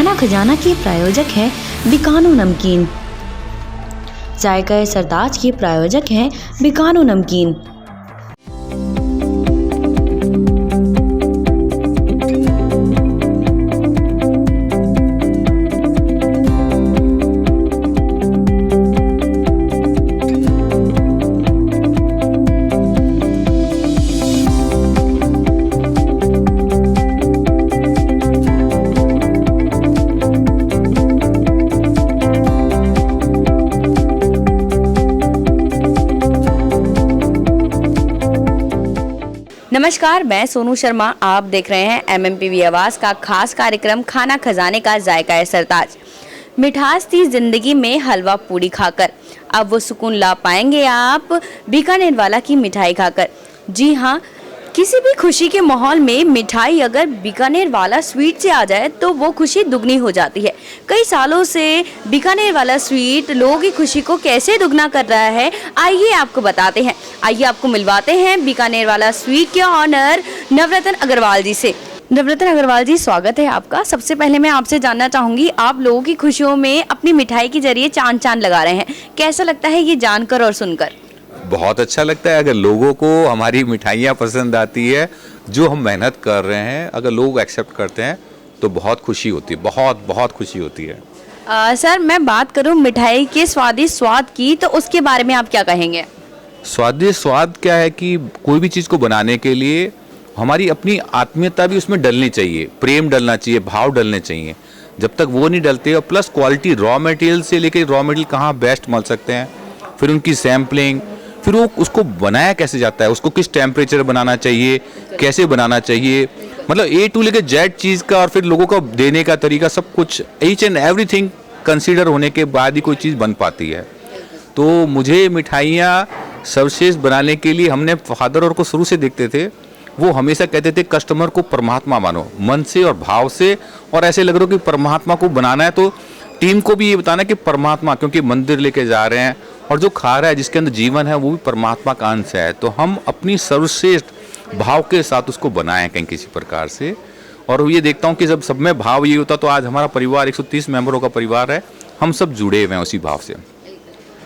खाना खजाना के प्रायोजक हैं बीकानो नमकीन। जायका सरताज के प्रायोजक हैं बीकानो नमकीन। नमस्कार, मैं सोनू शर्मा। आप देख रहे हैं MMPV आवाज़ का खास कार्यक्रम खाना खजाने का जायका सरताज। मिठास थी जिंदगी में हलवा पूरी खाकर, अब वो सुकून ला पाएंगे आप बीकानेर वाला की मिठाई खाकर। जी हाँ, किसी भी खुशी के माहौल में मिठाई अगर बीकानेर वाला स्वीट से आ जाए तो वो खुशी दुगनी हो जाती है। कई सालों से बीकानेर वाला स्वीट लोगों की खुशी को कैसे दुगना कर रहा है, आइए आपको बताते हैं। आइए आपको मिलवाते हैं बीकानेर वाला स्वीट के ऑनर नवरत्न अग्रवाल जी से। नवरत्न अग्रवाल जी, स्वागत है आपका। सबसे पहले मैं आपसे जानना चाहूँगी, आप लोगों की खुशियों में अपनी मिठाई के जरिए चांद चांद लगा रहे हैं, कैसा लगता है ये जानकर और सुनकर? बहुत अच्छा लगता है। अगर लोगों को हमारी मिठाइयाँ पसंद आती है, जो हम मेहनत कर रहे हैं, अगर लोग एक्सेप्ट करते हैं तो बहुत खुशी होती है, बहुत बहुत खुशी होती है। सर, मैं बात करूं मिठाई के स्वादिष्ट स्वाद की, तो उसके बारे में आप क्या कहेंगे? स्वादिष्ट स्वाद क्या है कि कोई भी चीज़ को बनाने के लिए हमारी अपनी आत्मीयता भी उसमें डलनी चाहिए, प्रेम डलना चाहिए, भाव डलने चाहिए। जब तक वो नहीं डलते, और प्लस क्वालिटी रॉ मटेरियल से लेके रॉ मटेरियल कहाँ बेस्ट मिल सकते हैं, फिर उनकी सैम्पलिंग, फिर वो उसको बनाया कैसे जाता है, उसको किस टेम्परेचर बनाना चाहिए, कैसे बनाना चाहिए, मतलब A to लेके Z चीज़ का, और फिर लोगों को देने का तरीका, सब कुछ ईच एंड एवरीथिंग कंसीडर होने के बाद ही कोई चीज़ बन पाती है। तो मुझे मिठाइयाँ सर्वश्रेष्ठ बनाने के लिए हमने फादर और को शुरू से देखते थे, वो हमेशा कहते थे कस्टमर को परमात्मा मानो, मन से और भाव से, और ऐसे लग रहा हो कि परमात्मा को बनाना है तो टीम को भी ये बताना कि परमात्मा, क्योंकि मंदिर लेके जा रहे हैं और जो खा रहा है, जिसके अंदर जीवन है, वो भी परमात्मा का अंश है। तो हम अपनी सर्वश्रेष्ठ भाव के साथ उसको बनाएं कहीं किसी प्रकार से। और ये देखता हूँ कि जब सब में भाव ये होता तो आज हमारा परिवार 130 मेंबरों का परिवार है, हम सब जुड़े हुए हैं उसी भाव से।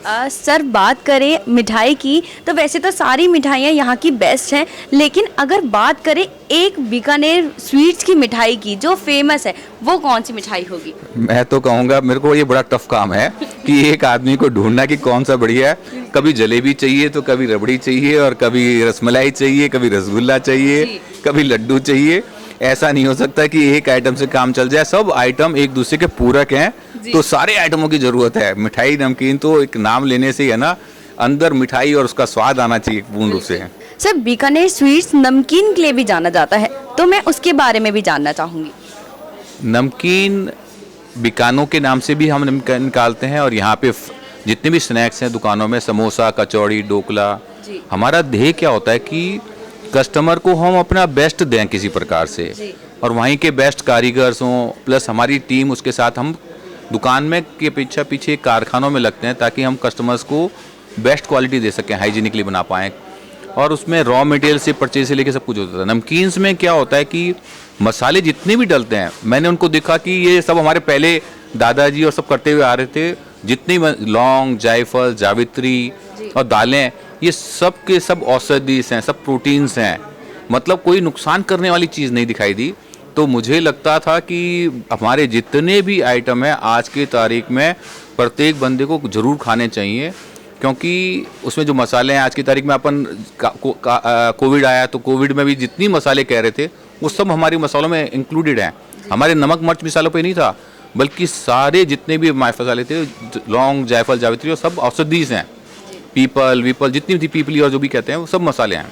सर, बात करें मिठाई की तो वैसे तो सारी मिठाइयाँ यहाँ की बेस्ट हैं, लेकिन अगर बात करें एक बीकानेर स्वीट्स की मिठाई की जो फेमस है, वो कौन सी मिठाई होगी? मैं तो कहूँगा, मेरे को ये बड़ा टफ काम है कि एक आदमी को ढूंढना कि कौन सा बढ़िया है। कभी जलेबी चाहिए तो कभी रबड़ी चाहिए, और कभी रसमलाई चाहिए, कभी रसगुल्ला चाहिए, कभी लड्डू चाहिए। ऐसा नहीं हो सकता कि एक आइटम से काम चल जाए। सब आइटम एक दूसरे के पूरक हैं, तो सारे आइटमों की जरूरत है। मिठाई नमकीन तो एक नाम लेने से ही है ना, अंदर मिठाई और उसका स्वाद आना चाहिए पूर्ण रूप से। सर, बीकानेर स्वीट्स नमकीन के लिए भी जाना जाता है, तो मैं उसके बारे में भी जानना चाहूँगी। नमकीन बीकानो के नाम से भी हम नमकीन निकालते हैं, और यहाँ पे जितने भी स्नैक्स हैं दुकानों में, समोसा, कचौड़ी, ढोकला, हमारा ध्येय क्या होता है कि कस्टमर को हम अपना बेस्ट दें किसी प्रकार से, और वहीं के बेस्ट कारीगर्स हों, प्लस हमारी टीम उसके साथ। हम दुकान में के पीछे कारखानों में लगते हैं ताकि हम कस्टमर्स को बेस्ट क्वालिटी दे सकें, हाइजीनिकली बना पाएँ, और उसमें रॉ मटेरियल से परचेज से लेके सब कुछ होता है। नमकीन्स में क्या होता है कि मसाले जितने भी डलते हैं, मैंने उनको देखा कि ये सब हमारे पहले दादाजी और सब करते हुए आ रहे थे। जितनी लौंग, जायफल, जावित्री और दालें, ये सब के सब औषधि हैं, सब प्रोटीन्स हैं, मतलब कोई नुकसान करने वाली चीज़ नहीं दिखाई दी। तो मुझे लगता था कि हमारे जितने भी आइटम हैं आज की तारीख में प्रत्येक बंदे को ज़रूर खाने चाहिए, क्योंकि उसमें जो मसाले हैं आज की तारीख में, अपन कोविड आया तो कोविड में भी जितनी मसाले कह रहे थे वो सब हमारे मसालों में इंक्लूडेड हैं। हमारे नमक मिर्च मसालों पे नहीं था, बल्कि सारे जितने भी मसाले थे, लौंग, जायफल, जावित्री, सब औषधि हैं। पीपल जितनी भी पीपली और जो भी कहते हैं वो सब मसाले हैं,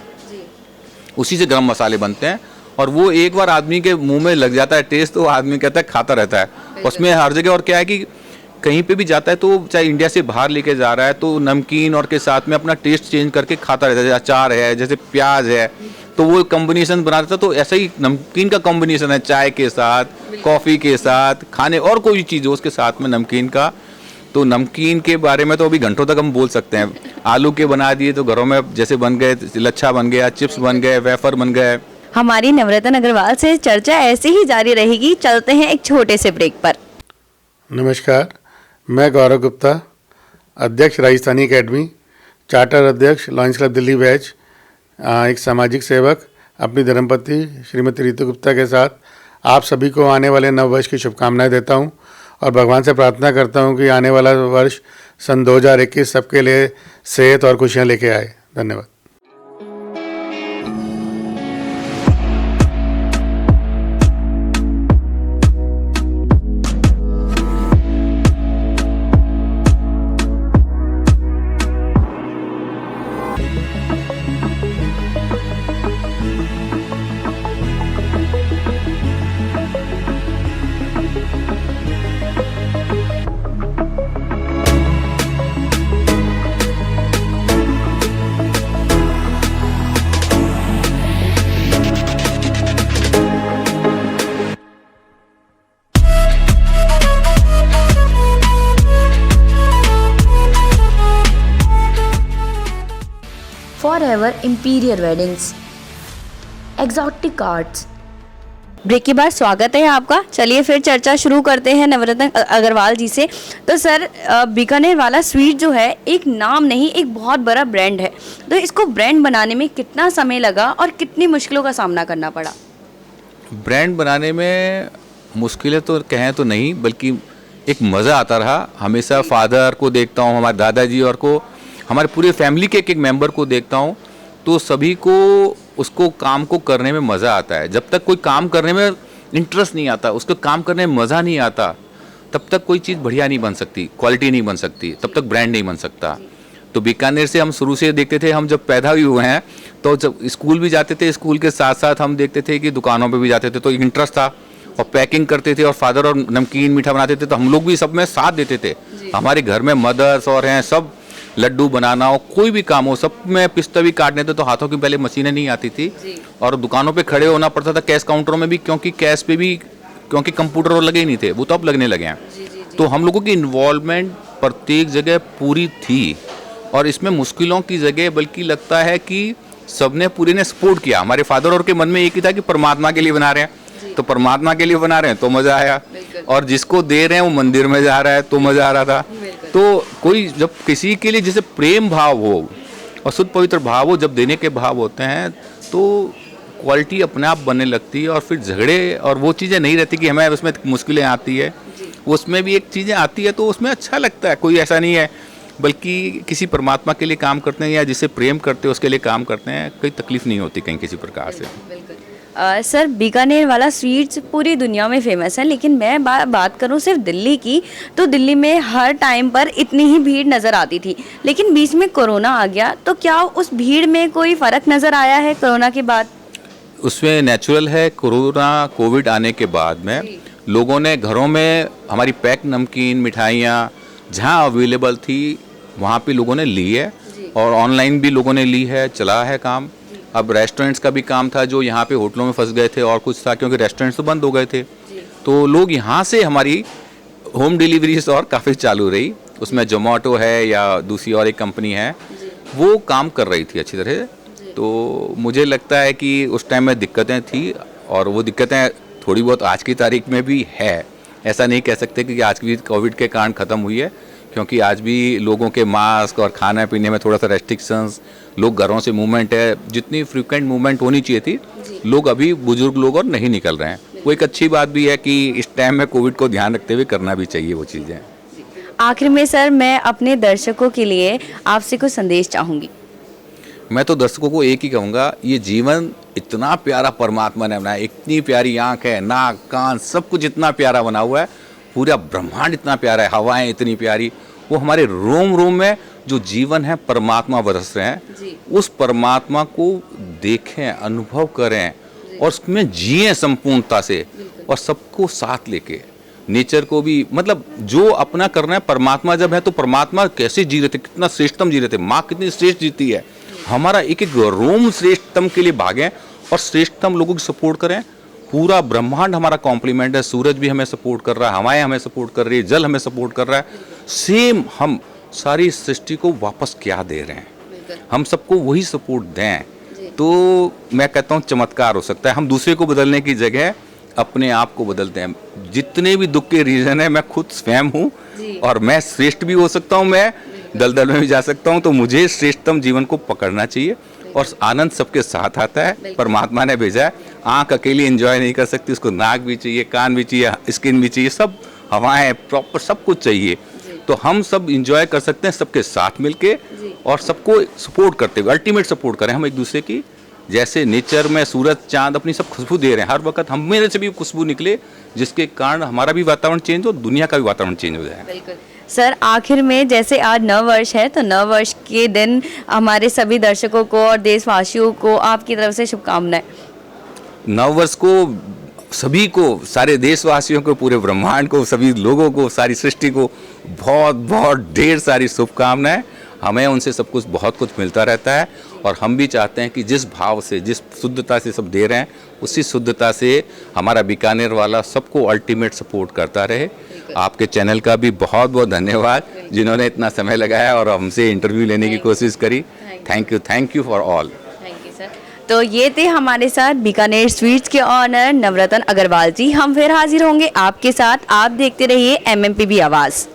उसी से गरम मसाले बनते हैं। और वो एक बार आदमी के मुंह में लग जाता है टेस्ट, तो आदमी कहता है खाता रहता है उसमें हर जगह। और क्या है कि कहीं पे भी जाता है तो चाहे इंडिया से बाहर लेके जा रहा है तो नमकीन और के साथ में अपना टेस्ट चेंज करके खाता रहता है। जैसे अचार है, जैसे प्याज है, तो वो कॉम्बिनेशन बना देता। तो ऐसा ही नमकीन का कॉम्बिनेशन है, चाय के साथ, कॉफ़ी के साथ, खाने और कोई चीज़ हो उसके साथ में नमकीन का। तो नमकीन के बारे में तो अभी घंटों तक हम बोल सकते हैं। आलू के बना दिए तो घरों में जैसे बन गए, लच्छा बन गया, चिप्स बन गए, वेफर बन गए, हमारी नवरत्न अग्रवाल से चर्चा ऐसे ही जारी रहेगी। चलते हैं एक छोटे से ब्रेक पर। नमस्कार, मैं गौरव गुप्ता, अध्यक्ष राजस्थानी एकेडमी, चार्टर अध्यक्ष लॉयंस क्लब दिल्ली बैच, एक सामाजिक सेवक अपनी धर्मपत्नी श्रीमती रितु गुप्ता के साथ आप सभी को आने वाले नव वर्ष की शुभकामनाएं देता हूं और भगवान से प्रार्थना करता हूं कि आने वाला वर्ष सन 2021 सबके लिए सेहत और खुशियां लेके आए। धन्यवाद। Forever Imperial Weddings, Exotic Arts। Break के बाद स्वागत है आपका। चलिए फिर चर्चा शुरू करते हैं नवरत्न अग्रवाल जी से। तो सर, बीकानेर वाला स्वीट जो है एक नाम नहीं, एक बहुत बड़ा ब्रांड है। तो इसको ब्रांड बनाने में कितना समय लगा और कितनी मुश्किलों का सामना करना पड़ा? ब्रांड बनाने में मुश्किलें तो कहें तो नहीं, बल्कि एक मज़ा आता रहा। हमेशा फादर को देखता हूँ, हमारे दादाजी और को, हमारे पूरे फैमिली के एक मेंबर को देखता हूँ, तो सभी को उसको काम को करने में मज़ा आता है। जब तक कोई काम करने में इंटरेस्ट नहीं आता, उसको काम करने में मज़ा नहीं आता, तब तक कोई चीज़ बढ़िया नहीं बन सकती, क्वालिटी नहीं बन सकती, तब तक ब्रांड नहीं बन सकता। तो बीकानेर से हम शुरू से देखते थे। हम जब पैदा भी हुए हैं तो जब स्कूल भी जाते थे, स्कूल के साथ साथ हम देखते थे कि दुकानों पर भी जाते थे, तो इंटरेस्ट था और पैकिंग करते थे। और फादर और नमकीन मीठा बनाते थे, तो हम लोग भी सब में साथ देते थे। हमारे घर में मदर्स और हैं सब, लड्डू बनाना हो, कोई भी काम हो, सब में पिस्ता भी काटने थे तो हाथों की पहले मशीनें नहीं आती थी और दुकानों पे खड़े होना पड़ता था, कैश काउंटरों में भी, क्योंकि कैश पे भी क्योंकि कंप्यूटर और लगे ही नहीं थे, वो तो अब लगने लगे हैं। तो हम लोगों की इन्वॉल्वमेंट प्रत्येक जगह पूरी थी और इसमें मुश्किलों की जगह बल्कि लगता है कि सबने पूरे ने सपोर्ट किया। हमारे फादर और के मन में एक ही था कि परमात्मा के लिए बना रहे हैं, तो परमात्मा के लिए बना रहे हैं तो मज़ा आया, और जिसको दे रहे हैं वो मंदिर में जा रहा है तो मज़ा आ रहा था। तो कोई जब किसी के लिए जैसे प्रेम भाव हो और शुद्ध पवित्र भाव हो, जब देने के भाव होते हैं तो क्वालिटी अपने आप बनने लगती है और फिर झगड़े और वो चीज़ें नहीं रहती कि हमें उसमें मुश्किलें आती है, उसमें भी एक चीज़ें आती है तो उसमें अच्छा लगता है। कोई ऐसा नहीं है, बल्कि किसी परमात्मा के लिए काम करते हैं या जिसे प्रेम करते हैं उसके लिए काम करते हैं, कोई तकलीफ नहीं होती कहीं किसी प्रकार से। सर, बीकानेर वाला स्वीट्स पूरी दुनिया में फेमस है, लेकिन मैं बात करूं सिर्फ दिल्ली की, तो दिल्ली में हर टाइम पर इतनी ही भीड़ नज़र आती थी। लेकिन बीच में कोरोना आ गया, तो क्या उस भीड़ में कोई फ़र्क नज़र आया है कोरोना के बाद? उसमें नेचुरल है, कोविड आने के बाद में लोगों ने घरों में हमारी पैक नमकीन मिठाइयाँ जहाँ अवेलेबल थी वहाँ पे लोगों ने ली है और ऑनलाइन भी लोगों ने ली है, चला है काम। अब रेस्टोरेंट्स का भी काम था जो यहाँ पे होटलों में फंस गए थे और कुछ था क्योंकि रेस्टोरेंट्स तो बंद हो गए थे, तो लोग यहाँ से हमारी होम डिलीवरीज और काफ़ी चालू रही। उसमें जोमेटो है या दूसरी और एक कंपनी है, वो काम कर रही थी अच्छी तरह से। तो मुझे लगता है कि उस टाइम में दिक्कतें थी और वो दिक्कतें थोड़ी बहुत आज की तारीख में भी है। ऐसा नहीं कह सकते कि आज भी कोविड के कारण ख़त्म हुई है, क्योंकि आज भी लोगों के मास्क और खाने पीने में थोड़ा सा रेस्ट्रिक्शंस, लोग घरों से मूवमेंट है, जितनी फ्रीक्वेंट मूवमेंट होनी चाहिए थी, लोग अभी बुजुर्ग लोग और नहीं निकल रहे हैं। वो एक अच्छी बात भी है कि इस टाइम में कोविड को ध्यान रखते हुए करना भी चाहिए वो चीज़ें। आखिर में सर, मैं अपने दर्शकों के लिए आपसे कुछ संदेश चाहूँगी। मैं तो दर्शकों को एक ही कहूँगा, ये जीवन इतना प्यारा परमात्मा ने बनाया, इतनी प्यारी आँख है, नाक कान सब कुछ इतना प्यारा बना हुआ है, पूरा ब्रह्मांड इतना प्यारा है, हवाएं इतनी प्यारी, वो हमारे रोम रोम में जो जीवन है परमात्मा बरस रहे हैं, उस परमात्मा को देखें, अनुभव करें और उसमें जिएं संपूर्णता से और सबको साथ लेके, नेचर को भी, मतलब जो अपना करना है। परमात्मा जब है तो परमात्मा कैसे जी रहे थे, कितना श्रेष्ठतम जी रहे थे, माँ कितनी श्रेष्ठ जीती है। हमारा एक एक रोम श्रेष्ठतम के लिए भागें और श्रेष्ठतम लोगों की सपोर्ट करें। पूरा ब्रह्मांड हमारा कॉम्प्लीमेंट है, सूरज भी हमें सपोर्ट कर रहा है, हवाएं हमें सपोर्ट कर रही है, जल हमें सपोर्ट कर रहा है। सेम हम सारी सृष्टि को वापस क्या दे रहे हैं, हम सबको वही सपोर्ट दें तो मैं कहता हूँ चमत्कार हो सकता है। हम दूसरे को बदलने की जगह अपने आप को बदलते हैं। जितने भी दुख के रीज़न है, मैं खुद स्वयं हूँ और मैं श्रेष्ठ भी हो सकता हूँ, मैं दलदल में भी जा सकता हूँ। तो मुझे श्रेष्ठतम जीवन को पकड़ना चाहिए और आनंद सबके साथ आता है। परमात्मा ने भेजा है। आँख अकेली एंजॉय नहीं कर सकती, उसको नाक भी चाहिए, कान भी चाहिए, स्किन भी चाहिए, सब हवाएं प्रॉपर सब कुछ चाहिए। तो हम सब इंजॉय कर सकते हैं सबके साथ मिलके और सबको सपोर्ट करते हुए। अल्टीमेट सपोर्ट करें हम एक दूसरे की। जैसे नेचर में सूरज चांद अपनी सब खुशबू दे रहे हैं, हर वक्त हम मेरे से भी खुशबू निकले, जिसके कारण हमारा भी वातावरण चेंज हो, दुनिया का भी वातावरण चेंज हो जाए। बिल्कुल सर, आखिर में जैसे आज नव वर्ष है तो नव वर्ष के दिन हमारे सभी दर्शकों को और देशवासियों को आपकी तरफ से शुभकामनाएं। नव वर्ष को सभी को, सारे देशवासियों को, पूरे ब्रह्मांड को, सभी लोगों को, सारी सृष्टि को बहुत बहुत ढेर सारी शुभकामनाएं। हमें उनसे सब कुछ बहुत कुछ मिलता रहता है और हम भी चाहते हैं कि जिस भाव से, जिस शुद्धता से सब दे रहे हैं, उसी शुद्धता से हमारा बीकानेर वाला सबको अल्टीमेट सपोर्ट करता रहे। आपके चैनल का भी बहुत बहुत धन्यवाद, जिन्होंने इतना समय लगाया और हमसे इंटरव्यू लेने की कोशिश करी। Thank you for all. तो ये थे हमारे साथ बीकानेर स्वीट्स के ऑनर नवरत्न अग्रवाल जी। हम फिर हाजिर होंगे आपके साथ। आप देखते रहिए MMPV आवाज़।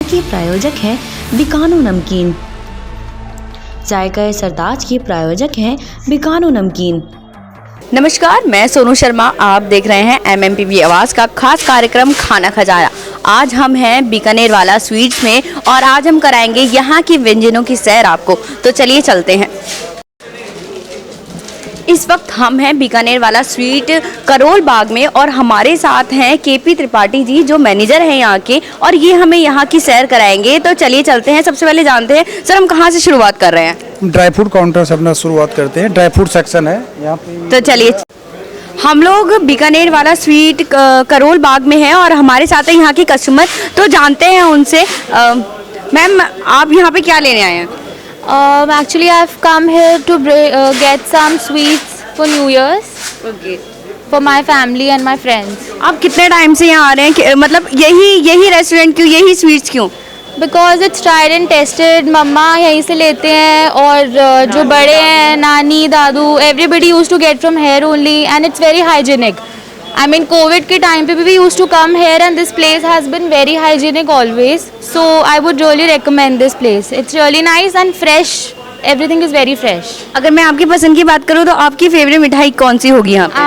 के प्रायोजक हैं बीकानो नमकीन। जायका सरताज के प्रायोजक हैं बीकानो नमकीन। नमस्कार, मैं सोनू शर्मा। आप देख रहे हैं MMPV आवाज़ का खास कार्यक्रम खाना खजाना। आज हम हैं बीकानेर वाला स्वीट्स में और आज हम कराएंगे यहाँ की व्यंजनों की सैर आपको। तो चलिए चलते हैं। इस वक्त हम हैं बीकानेर वाला स्वीट करोल बाग में और हमारे साथ हैं KP त्रिपाठी जी, जो मैनेजर हैं यहाँ के, और ये हमें यहाँ की सैर कराएंगे। तो चलिए चलते हैं। सबसे पहले जानते हैं सर, हम कहाँ से शुरुआत कर रहे हैं? ड्राई फ्रूट काउंटर से अपना शुरुआत करते हैं। ड्राई फ्रूट सेक्शन है यहाँ पे। तो चलिए, हम लोग बीकानेर वाला स्वीट करोल बाग में हैं और हमारे साथ है यहाँ की कस्टमर। तो जानते हैं उनसे। मैम, आप यहाँ पे क्या लेने आए हैं? Actually, I've come here to get some sweets for New Year's okay. for my family and my friends. आप कितने टाइम से यहाँ आ रहे हैं? मतलब यही रेस्टोरेंट क्यों, यही स्वीट्स क्यों? Because it's tried and tested. मम्मा यहीं से लेते हैं और जो बड़े हैं, नानी, दादू, everybody used to get from here only and it's very hygienic. I mean, COVID के टाइम पे भी we used to come here and this place has been very hygienic always. So I would really recommend this place. It's really nice and fresh. Everything is very fresh. अगर मैं आपकी पसंद की बात करूँ तो आपकी फेवरेट मिठाई कौन सी होगी यहाँ पे?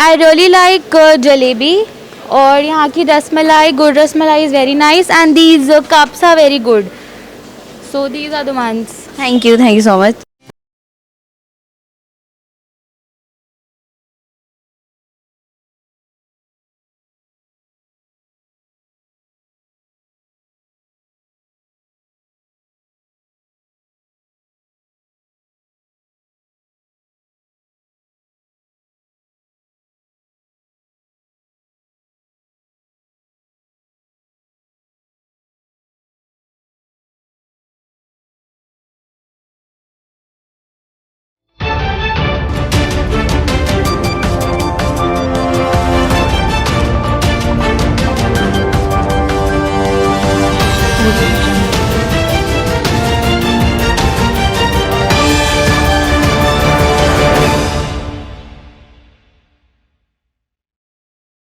I really like जलेबी और यहाँ की रसमलाई, गुड़ rasmalai is very nice and these cups are very good. So these are the ones. Thank you so much.